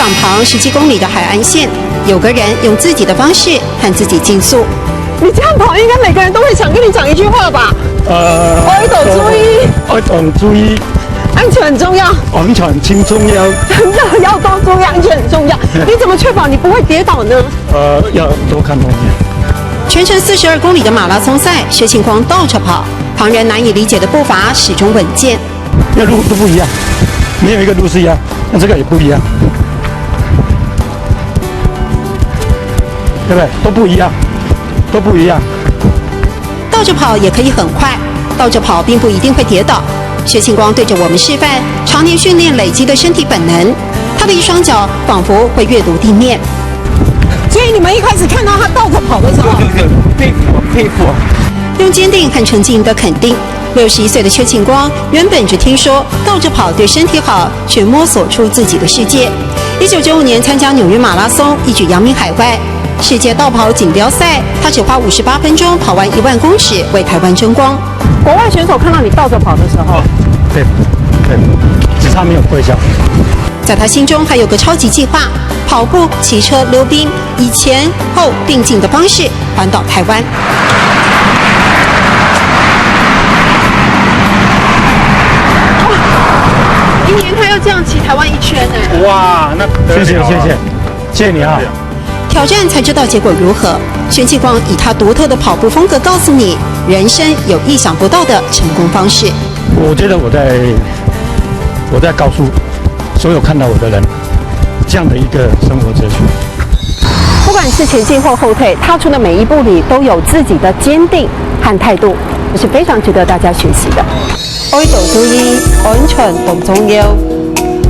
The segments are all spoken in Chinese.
港旁10几公里的海岸线，有个人用自己的方式和自己竞速。你这样跑，应该每个人都会想跟你讲一句话吧？爱岛注意，爱岛注意，安全很重要，安全轻重要。真的要多注意，安全很重要。你怎么确保你不会跌倒呢？要多看东西。全程42公里的马拉松赛，薛庆光倒着跑，旁人难以理解的步伐始终稳健。那路都不一样，没有一个路是一样，那这个也不一样，对不对？都不一样，都不一样。倒着跑也可以很快，倒着跑并不一定会跌倒。薛庆光对着我们示范常年训练累积的身体本能，他的一双脚仿佛会阅读地面。所以你们一开始看到他倒着跑的时候，佩服。用坚定和沉静的肯定。61岁的薛庆光原本只听说倒着跑对身体好，却摸索出自己的世界。1995年参加纽约马拉松，一举扬名海外。世界道跑锦标赛，他只花58分钟跑完1万公尺，为台湾争光。国外选手看到你倒着跑的时候，对，只差没有微笑。在他心中还有个超级计划：跑步、骑车、溜冰，以前后并进的方式环岛台湾。一年他要这样骑台湾1圈呢。哇，那谢谢你啊！挑战才知道结果如何。薛庆光以他独特的跑步风格告诉你，人生有意想不到的成功方式。我觉得我在告诉所有看到我的人，这样的一个生活哲学。不管是前进或后退，踏出的每一步里都有自己的坚定和态度，这是非常值得大家学习的。爱岛注意，安全同重要。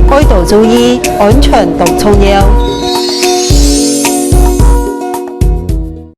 爱岛注意，安全同重要。